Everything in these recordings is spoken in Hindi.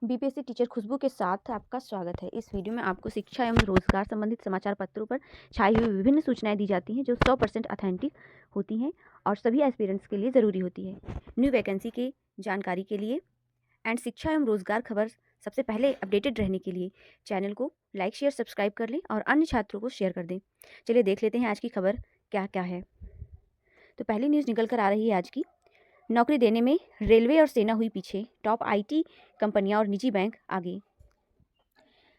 बीपीएससी टीचर खुशबू के साथ आपका स्वागत है। इस वीडियो में आपको शिक्षा एवं रोजगार संबंधित समाचार पत्रों पर छाई हुई विभिन्न सूचनाएं दी जाती हैं जो 100% ऑथेंटिक होती हैं और सभी एस्पिरेंट्स के लिए ज़रूरी होती है। न्यू वैकेंसी की जानकारी के लिए एंड शिक्षा एवं रोजगार खबर सबसे पहले अपडेटेड रहने के लिए चैनल को लाइक शेयर सब्सक्राइब कर लें और अन्य छात्रों को शेयर कर दें। चलिए देख लेते हैं आज की खबर क्या क्या है। तो पहली न्यूज़ निकल कर आ रही है आज की। नौकरी देने में रेलवे और सेना हुई पीछे, टॉप आईटी कंपनियां और निजी बैंक आगे।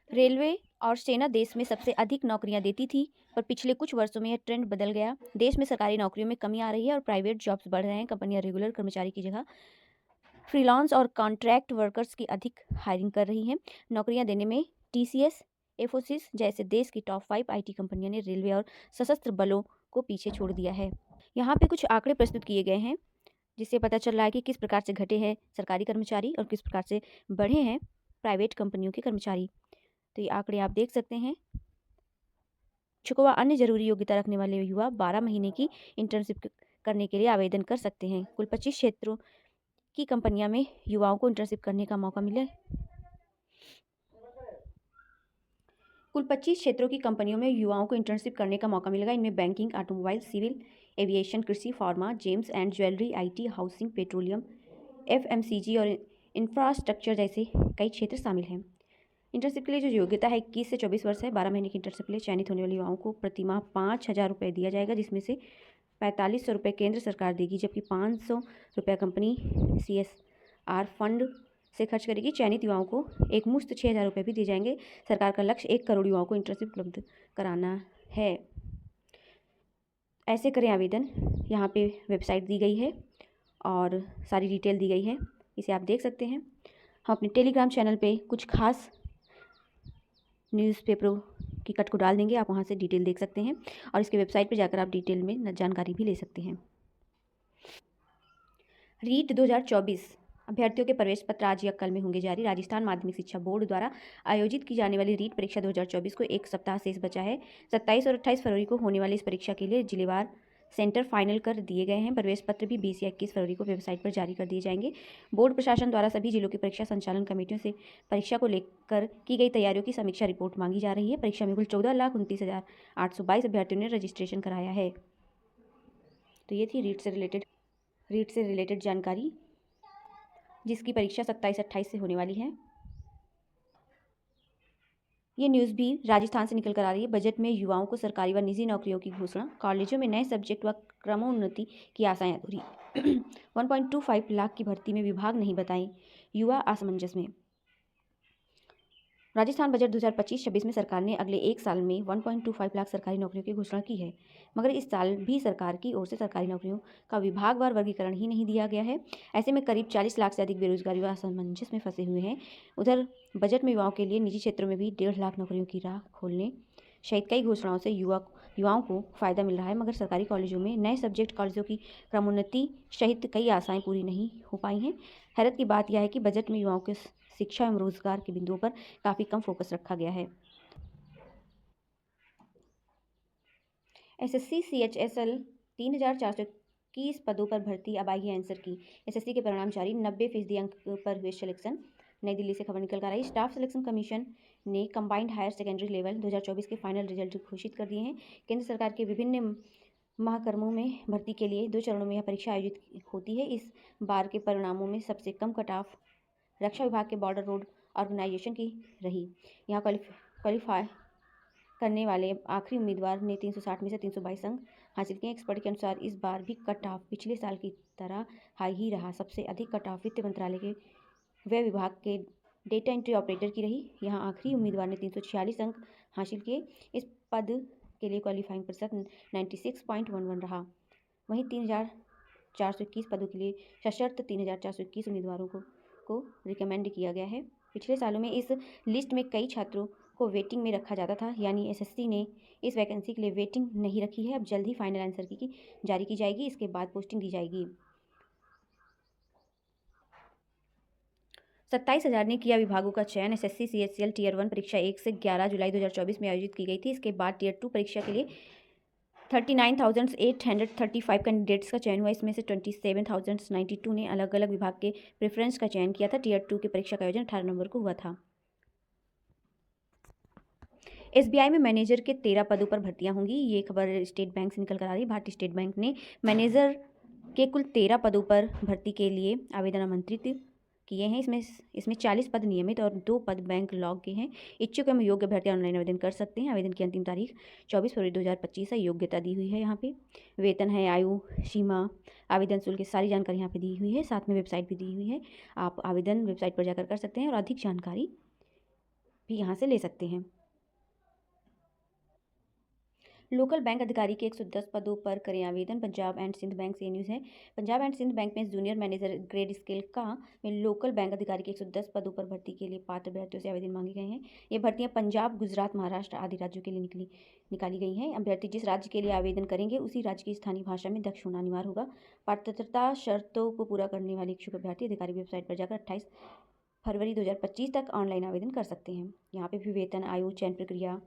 रेलवे और सेना देश में सबसे अधिक नौकरियां देती थी, पर पिछले कुछ वर्षों में यह ट्रेंड बदल गया। देश में सरकारी नौकरियों में कमी आ रही है और प्राइवेट जॉब्स बढ़ रहे हैं। कंपनियां रेगुलर कर्मचारी की जगह फ्रीलांस और कॉन्ट्रैक्ट वर्कर्स की अधिक हायरिंग कर रही हैं। नौकरियां देने में टीसीएस, एफोसिस जैसे देश की टॉप 5 आईटी कंपनियों ने रेलवे और सशस्त्र बलों को पीछे छोड़ दिया है। यहाँ पे कुछ आंकड़े प्रस्तुत किए गए हैं जिससे पता चल रहा है कि किस प्रकार से घटे हैं सरकारी कर्मचारी और किस प्रकार से बढ़े हैं प्राइवेट कंपनियों के कर्मचारी। तो ये आंकड़े आप देख सकते हैं। छुकवा अन्य जरूरी योग्यता रखने वाले युवा 12 महीने की इंटर्नशिप करने के लिए आवेदन कर सकते हैं। कुल 25 क्षेत्रों की कंपनियां में युवाओं को इंटर्नशिप करने का मौका मिले। कुल 25 क्षेत्रों की कंपनियों में युवाओं को इंटर्नशिप करने का मौका मिलेगा। इनमें बैंकिंग, ऑटोमोबाइल, सिविल एविएशन, कृषि, pharma, James and jewellery, IT, housing, petroleum, FMCG और इंफ्रास्ट्रक्चर जैसे कई क्षेत्र शामिल हैं। इंटर्नशिप के लिए जो योग्यता है 21 से 24 वर्ष है। 12 महीने की इंटर्नशिप के लिए चयनित होने वाले युवाओं को प्रतिमाह 5,000 रुपये दिया जाएगा, जिसमें से 4500 रुपये केंद्र सरकार देगी, जबकि 500 रुपये कंपनी CSR फंड से खर्च करेगी। चयनित युवाओं को एक मुश्त 6,000 रुपये भी दिए जाएंगे। सरकार का लक्ष्य 1 करोड़ युवाओं को इंटर्नशिप उपलब्ध कराना है। ऐसे करें आवेदन। यहाँ पे वेबसाइट दी गई है और सारी डिटेल दी गई है, इसे आप देख सकते हैं। हम अपने टेलीग्राम चैनल पे कुछ खास न्यूज़पेपरों की कट को डाल देंगे, आप वहाँ से डिटेल देख सकते हैं और इसके वेबसाइट पर जाकर आप डिटेल में जानकारी भी ले सकते हैं। रीट 2024 अभ्यर्थियों के प्रवेश पत्र आज या कल में होंगे जारी। राजस्थान माध्यमिक शिक्षा बोर्ड द्वारा आयोजित की जाने वाली रीट परीक्षा 2024 को एक सप्ताह शेष बचा है। 27 और 28 फरवरी को होने वाली इस परीक्षा के लिए जिलेवार सेंटर फाइनल कर दिए गए हैं। प्रवेश पत्र भी 20 या 21 फरवरी को वेबसाइट पर जारी कर दिए जाएंगे। बोर्ड प्रशासन द्वारा सभी जिलों की परीक्षा संचालन कमेटियों से परीक्षा को लेकर की गई तैयारियों की समीक्षा रिपोर्ट मांगी जा रही है। परीक्षा में कुल 14,29,822 अभ्यर्थियों ने रजिस्ट्रेशन कराया है। तो ये थी रीट से रिलेटेड जानकारी, जिसकी परीक्षा 27-28 से होने वाली है। ये न्यूज़ भी राजस्थान से निकल कर आ रही है। बजट में युवाओं को सरकारी व निजी नौकरियों की घोषणा। कॉलेजों में नए सब्जेक्ट व क्रमोन्नति की आशाएं अधूरी। 1.25 लाख की भर्ती में विभाग नहीं बताएं, युवा असमंजस में। राजस्थान बजट 2025-26 में सरकार ने अगले एक साल में 1.25 लाख सरकारी नौकरियों की घोषणा की है, मगर इस साल भी सरकार की ओर से सरकारी नौकरियों का विभागवार वर्गीकरण ही नहीं दिया गया है। ऐसे में करीब 40 लाख से अधिक बेरोजगार युवा असमंजस में फंसे हुए हैं। उधर बजट में युवाओं के लिए निजी क्षेत्रों में भी 1.5 लाख नौकरियों की राह खोलने सहित कई घोषणाओं से युवाओं को फ़ायदा मिल रहा है, मगर सरकारी कॉलेजों में नए सब्जेक्ट, कॉलेजों की क्रमोन्नति सहित कई आशाएं पूरी नहीं हो पाई हैं। हैरत की बात यह है कि बजट में युवाओं के शिक्षा एवं रोजगार के बिंदुओं पर काफ़ी कम फोकस रखा गया है। SSC CHSL 3,421 पदों पर भर्ती, अब आइए आंसर की। SSC के परिणाम जारी, 90% अंक पर हुए सिलेक्शन। नई दिल्ली से खबर निकल कर आई। स्टाफ सिलेक्शन कमीशन ने कंबाइंड हायर सेकेंडरी लेवल 2024 के फाइनल रिजल्ट घोषित कर दिए हैं। केंद्र सरकार के विभिन्न महाक्रमों में भर्ती के लिए 2 चरणों में यह परीक्षा आयोजित होती है। इस बार के परिणामों में सबसे कम कट ऑफ रक्षा विभाग के बॉर्डर रोड ऑर्गेनाइजेशन की रही। यहाँ क्वालिफाई करने वाले आखिरी उम्मीदवार ने 360 में से 322 अंक हासिल किए। एक्सपर्ट के अनुसार इस बार भी कट ऑफ पिछले साल की तरह हाई ही रहा। सबसे अधिक कट ऑफ वित्त मंत्रालय के व्यय विभाग के डेटा एंट्री ऑपरेटर की रही। यहाँ आखिरी उम्मीदवार ने 346 अंक हासिल किए। इस पद के लिए क्वालिफाइंग प्रतिशत 96.11 रहा। वहीं 3,421 पदों के लिए सशर्त 3,421 उम्मीदवारों को रिकमेंड किया गया है। पिछले सालों में इस लिस्ट में कई छात्रों को वेटिंग में रखा जाता था, यानी SSC ने इस वैकेंसी के लिए वेटिंग नहीं रखी है। अब जल्द ही फाइनल आंसर की जारी की जाएगी, इसके बाद पोस्टिंग दी जाएगी। 27,000 ने किया विभागों का चयन। SSC CHSL Tier 1 परीक्षा 1 से 11 जुलाई 2024 में आयोजित की गई थी। इसके बाद Tier 2 परीक्षा के लिए 39,835 कैंडिडेट्स का चयन हुआ। इसमें से 27,092 ने अलग अलग विभाग के प्रेफरेंस का चयन किया था। टियर 2 की परीक्षा का आयोजन 18 नवंबर को हुआ था। SBI में मैनेजर के 13 पदों पर भर्तियां होंगी। ये खबर स्टेट बैंक से निकल कर आ रही है। भारतीय स्टेट बैंक ने मैनेजर के कुल 13 पदों पर भर्ती के लिए आवेदन आमंत्रित किए हैं। इसमें 40 पद नियमित और 2 पद बैंक लॉग के हैं। इच्छुक एवं योग्य अभ्यर्थी ऑनलाइन आवेदन कर सकते हैं। आवेदन की अंतिम तारीख 24 फरवरी 2025 है। योग्यता दी हुई है यहाँ पे। वेतन है, आयु सीमा, आवेदन शुल्क की सारी जानकारी यहाँ पे दी हुई है। साथ में वेबसाइट भी दी हुई है। आप आवेदन वेबसाइट पर जाकर कर सकते हैं और अधिक जानकारी भी यहाँ से ले सकते हैं। लोकल बैंक अधिकारी के 110 पदों पर करें आवेदन। पंजाब एंड सिंध बैंक से न्यूज़ है। पंजाब एंड सिंध बैंक में जूनियर मैनेजर ग्रेड स्केल का में लोकल बैंक अधिकारी के 110 पदों पर भर्ती के लिए पात्र अभ्यर्थियों से आवेदन मांगे गए हैं। ये भर्तियां पंजाब, गुजरात, महाराष्ट्र आदि राज्यों के लिए निकाली गई हैं। अभ्यर्थी जिस राज्य के लिए आवेदन करेंगे उसी राज्य की स्थानीय भाषा में दक्ष होना अनिवार्य होगा। पात्रता शर्तों को पूरा करने वाले इच्छुक अभ्यर्थी अधिकारी वेबसाइट पर जाकर 28 फरवरी 2025 तक ऑनलाइन आवेदन कर सकते हैं। यहाँ पे भी वेतन, आयु, चयन प्रक्रिया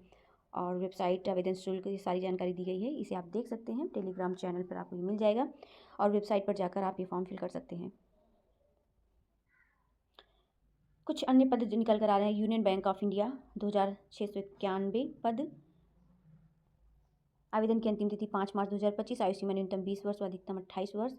और वेबसाइट, आवेदन शुल्क, ये सारी जानकारी दी गई है। इसे आप देख सकते हैं। टेलीग्राम चैनल पर आपको मिल जाएगा और वेबसाइट पर जाकर आप ये फॉर्म फिल कर सकते हैं। कुछ अन्य पद जो निकल कर आ रहे हैं। यूनियन बैंक ऑफ इंडिया 2691 पद। आवेदन की अंतिम तिथि 5 मार्च 2025। आयु सीमा न्यूनतम 20 वर्ष व अधिकतम 28 वर्ष।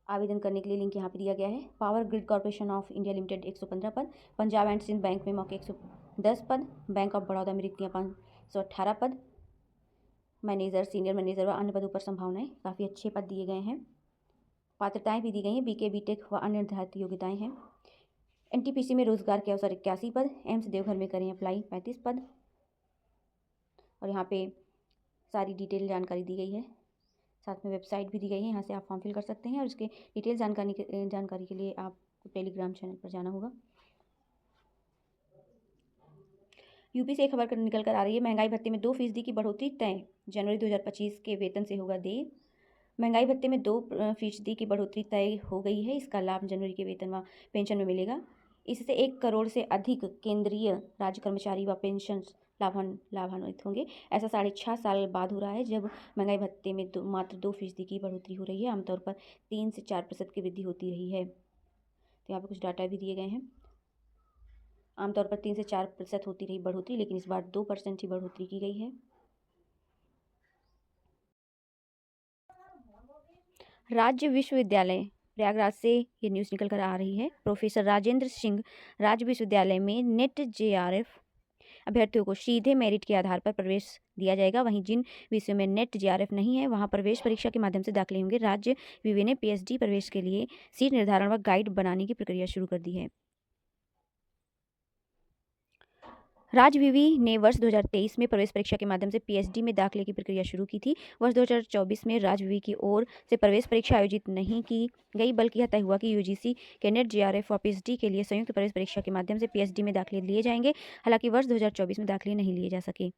आवेदन करने के लिए लिंक यहाँ पे दिया गया है। Power grid corporation of India limited 115 पद। पंजाब एंड सिंध बैंक में मौके 110 पद। बैंक ऑफ बड़ौदा में रिक्तियाँ 518 पद। मैनेजर, सीनियर मैनेजर व अन्य पदों पर संभावनाएं, काफ़ी अच्छे पद दिए गए हैं। पात्रताएं भी दी गई हैं। BK, BTech व अन्य निर्धारित योग्यताएं हैं। NTPC में रोजगार के अवसर 81 पद। एम्स देवघर में करें अप्लाई 35 पद। और यहाँ पे सारी डिटेल जानकारी दी गई है। साथ में वेबसाइट भी दी गई है। यहाँ से आप फॉर्म फिल कर सकते हैं और इसके डिटेल जानकारी के लिए आपको टेलीग्राम चैनल पर जाना होगा। यूपी से एक खबर निकल कर आ रही है। महंगाई भत्ते में 2% की बढ़ोतरी तय। जनवरी 2025 के वेतन से होगा देय। महंगाई भत्ते में 2% की बढ़ोतरी तय हो गई है। इसका लाभ जनवरी के वेतन व पेंशन में मिलेगा। इससे 1 करोड़ से अधिक केंद्रीय राज्य कर्मचारी व पेंशन लाभान्वित होंगे। ऐसा 6.5 साल बाद हो रहा है जब महंगाई भत्ते में मात्र 2% की बढ़ोतरी हो रही है। आमतौर पर 3 से 4% की वृद्धि होती रही है। तो यहाँ पर कुछ डाटा भी दिए गए हैं। आमतौर पर 3 से 4% होती रही बढ़ोतरी, लेकिन इस बार 2% ही बढ़ोतरी की गई है। राज्य विश्वविद्यालय प्रयागराज से ये न्यूज़ निकल कर आ रही है। प्रोफेसर राजेंद्र सिंह राज्य विश्वविद्यालय में नेट JRF अभ्यर्थियों को सीधे मेरिट के आधार पर प्रवेश दिया जाएगा। वहीं जिन विषयों में नेट JRF नहीं है वहां प्रवेश परीक्षा के माध्यम से दाखिले होंगे। राज्य विवि ने PhD प्रवेश के लिए सीट निर्धारण व गाइड बनाने की प्रक्रिया शुरू कर दी है। राज्य विवि ने वर्ष 2023 में प्रवेश परीक्षा के माध्यम से PhD में दाखिले की प्रक्रिया शुरू की थी। वर्ष 2024 में राज्य विवि की ओर से प्रवेश परीक्षा आयोजित नहीं की गई, बल्कि यह तय हुआ कि UGC के नेट JRF और PhD के लिए संयुक्त प्रवेश परीक्षा के माध्यम से PhD में दाखिले लिए जाएंगे। हालांकि वर्ष 2024 में दाखिले नहीं लिए जा सके।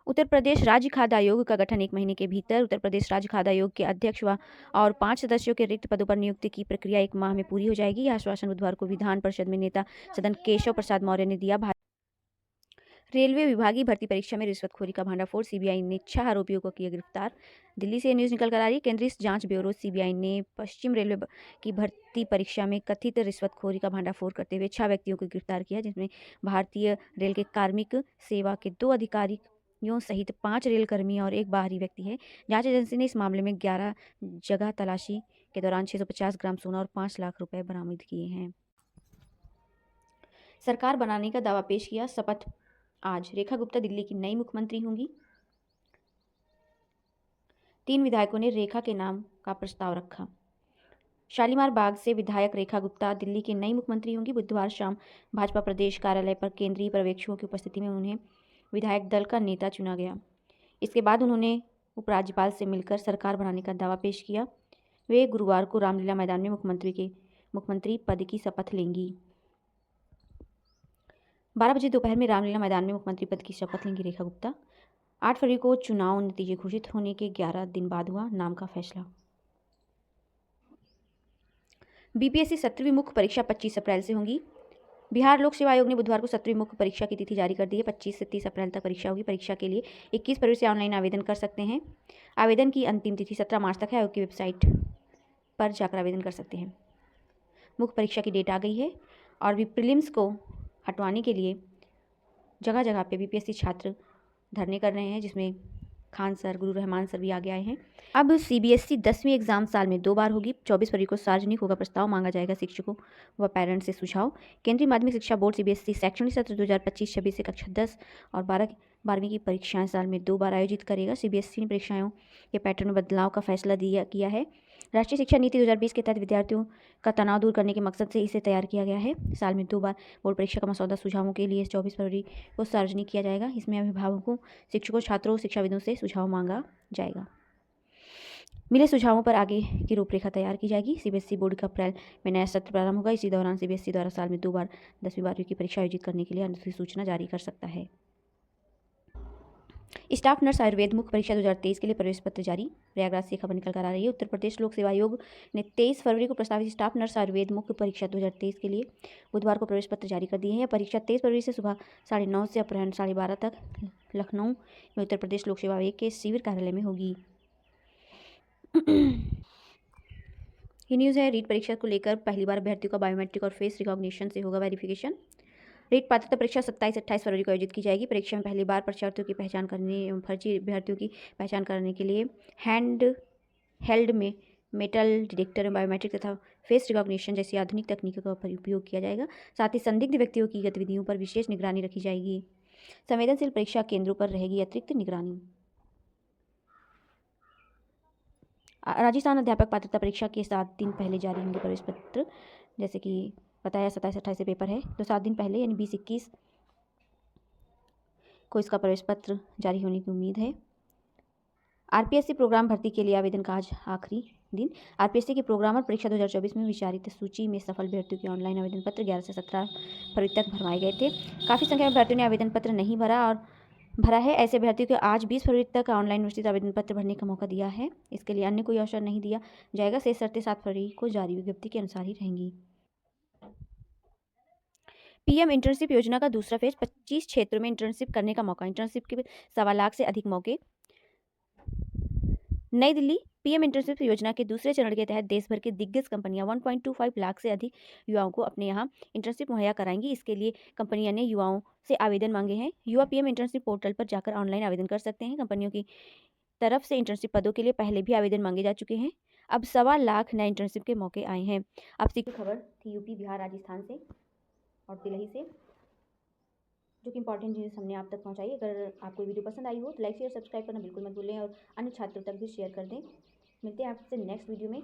उत्तर प्रदेश राज्य खाद्य आयोग का गठन 1 महीने के भीतर। उत्तर प्रदेश राज्य खाद्य आयोग के अध्यक्ष और 5 सदस्यों के रिक्त पदों पर नियुक्ति की प्रक्रिया 1 माह में पूरी हो जाएगी। यह आश्वासन बुधवार को विधान परिषद में नेता सदन केशव प्रसाद मौर्य ने दिया। रेलवे विभागीय भर्ती परीक्षा में रिश्वतखोरी का भांडाफोड़। CBI ने 6 आरोपियों को किया गिरफ्तार। दिल्ली से न्यूज़ निकल कर आ रही है। केंद्रीय जांच ब्यूरो CBI ने पश्चिम रेलवे की भर्ती परीक्षा में कथित रिश्वतखोरी का भांडाफोड़ करते हुए 6 व्यक्तियों को गिरफ्तार किया, जिसमें भारतीय रेल के कार्मिक सेवा के 2 अधिकारियों सहित 5 रेलकर्मी और 1 बाहरी व्यक्ति है। जांच एजेंसी ने इस मामले में 11 जगह तलाशी के दौरान 650 ग्राम सोना और 5 लाख रुपए बरामद किए हैं। सरकार बनाने का दावा पेश किया। शपथ आज। रेखा गुप्ता दिल्ली की नई मुख्यमंत्री होंगी। 3 विधायकों ने रेखा के नाम का प्रस्ताव रखा। शालीमार बाग से विधायक रेखा गुप्ता दिल्ली की नई मुख्यमंत्री होंगी। बुधवार शाम भाजपा प्रदेश कार्यालय पर केंद्रीय पर्यवेक्षकों की उपस्थिति में उन्हें विधायक दल का नेता चुना गया। इसके बाद उन्होंने उपराज्यपाल से मिलकर सरकार बनाने का दावा पेश किया। वे गुरुवार को रामलीला मैदान में मुख्यमंत्री पद की शपथ लेंगी। 12 बजे दोपहर में रामलीला मैदान में मुख्यमंत्री पद की शपथ लेंगी रेखा गुप्ता। 8 फरवरी को चुनाव नतीजे घोषित होने के 11 दिन बाद हुआ नाम का फैसला। BPSC 17वीं मुख्य परीक्षा 25 अप्रैल से होंगी। बिहार लोक सेवा आयोग ने बुधवार को 17वीं मुख्य परीक्षा की तिथि जारी कर दी है। 25 से 30 अप्रैल तक परीक्षा होगी। परीक्षा के लिए 21 फरवरी से ऑनलाइन आवेदन कर सकते हैं। आवेदन की अंतिम तिथि 17 मार्च तक है। आयोग की वेबसाइट पर जाकर आवेदन कर सकते हैं। मुख्य परीक्षा की डेट आ गई है और भी प्रीलिम्स को हटवाने के लिए जगह जगह पे बीपीएससी छात्र धरने कर रहे हैं, जिसमें खान सर, गुरु रहमान सर भी आगे आए हैं। अब सीबीएसई 10वीं एग्जाम साल में 2 बार होगी। 24 फरवरी को सार्वजनिक होगा। प्रस्ताव मांगा जाएगा शिक्षकों व पेरेंट्स से सुझाव। केंद्रीय माध्यमिक शिक्षा बोर्ड सीबीएसई शैक्षणिक सत्र 2025-26 से कक्षा 10 और 12वीं की परीक्षाएं साल में 2 बार आयोजित करेगा। सीबीएसई ने परीक्षाओं के पैटर्न में बदलाव का फैसला किया है। राष्ट्रीय शिक्षा नीति 2020 के तहत विद्यार्थियों का तनाव दूर करने के मकसद से इसे तैयार किया गया है। साल में 2 बार बोर्ड परीक्षा का मसौदा सुझावों के लिए 24 फरवरी को सार्वजनिक किया जाएगा। इसमें अभिभावकों, शिक्षकों, छात्रों, शिक्षाविदों से सुझाव मांगा जाएगा। मिले सुझावों पर आगे की रूपरेखा तैयार की जाएगी। सीबीएसई बोर्ड का अप्रैल में नया सत्र प्रारंभ होगा। इसी दौरान सीबीएसई द्वारा साल में 2 बार 10वीं 12वीं की परीक्षा आयोजित करने के लिए अधिसूचना जारी कर सकता है। स्टाफ नर्स आयुर्वेद मुख्य परीक्षा 2023 के लिए प्रवेश पत्र जारी। प्रयागराज से खबर निकल कर आ रही है। उत्तर प्रदेश लोक सेवा आयोग ने 23 फरवरी को प्रस्तावित स्टाफ नर्स आयुर्वेद मुख्य परीक्षा 2023 के लिए बुधवार को प्रवेश पत्र जारी कर दिए हैं। यह परीक्षा 23 फरवरी से सुबह 9:30 से अपराह्न 12:30 तक लखनऊ में उत्तर प्रदेश लोक सेवा आयोग के शिविर कार्यालय में होगी। ये न्यूज़ है। रीट परीक्षा को लेकर पहली बार अभ्यर्थियों का बायोमेट्रिक और फेस रिकॉग्निशन से होगा वेरिफिकेशन। रीट पात्रता परीक्षा 27-28 फरवरी को आयोजित की जाएगी। परीक्षा में पहली बार परीक्षार्थियों की पहचान करने एवं फर्जी अभ्यर्थियों की पहचान करने के लिए हेल्ड में मेटल डिटेक्टर में बायोमेट्रिक तथा फेस रिकॉग्निशन जैसी आधुनिक तकनीकों का उपयोग किया जाएगा। साथ ही संदिग्ध व्यक्तियों की गतिविधियों पर विशेष निगरानी रखी जाएगी। संवेदनशील परीक्षा केंद्रों पर रहेगी अतिरिक्त निगरानी। राजस्थान अध्यापक पात्रता परीक्षा के 7 दिन पहले जारी होंगे प्रवेश पत्र। जैसे कि बताया 27-28 से पेपर है, तो 7 दिन पहले यानी 20-21 को इसका प्रवेश पत्र जारी होने की उम्मीद है। आरपीएससी प्रोग्राम भर्ती के लिए आवेदन का आज आखिरी दिन। आरपीएससी के प्रोग्रामर परीक्षा 2024 में विचारित सूची में सफल अभ्यर्थियों के ऑनलाइन आवेदन पत्र 11 से 17 फरवरी तक भरवाए गए थे। काफ़ी संख्या में अभ्यर्थियों ने आवेदन पत्र नहीं भरा है। ऐसे अभ्यर्थियों को आज 20 फरवरी तक ऑनलाइन निश्चित आवेदन पत्र भरने का मौका दिया है। इसके लिए अन्य कोई अवसर नहीं दिया जाएगा। शेष शर्तें 7 फरवरी को जारी विज्ञप्ति के अनुसार ही रहेंगी। पीएम इंटर्नशिप योजना का दूसरा फेज 25 क्षेत्रों में इंटर्नशिप करने का मौका। इंटर्नशिप के 1.25 लाख से अधिक मौके। नई दिल्ली। पीएम इंटर्नशिप योजना के दूसरे चरण के तहत देश भर की दिग्गज कंपनियां 1.25 लाख से अधिक युवाओं को अपने यहां इंटर्नशिप मुहैया कराएंगी। इसके लिए कंपनियां ने युवाओं से आवेदन मांगे हैं। युवा पीएम इंटर्नशिप पोर्टल पर जाकर ऑनलाइन आवेदन कर सकते हैं। कंपनियों की तरफ से इंटर्नशिप पदों के लिए पहले भी आवेदन मांगे जा चुके हैं। अब 1.25 लाख नए इंटर्नशिप के मौके आए हैं। अब सीधी खबर थी यूपी, बिहार, राजस्थान से और तिलही से, जो कि इंपॉर्टेंट न्यूज़ हमने आप तक पहुंचाई। अगर आपको वीडियो पसंद आई हो तो लाइक, शेयर, सब्सक्राइब करना बिल्कुल मत भूलें और अन्य छात्रों तक भी शेयर कर दें। मिलते हैं आपसे नेक्स्ट वीडियो में।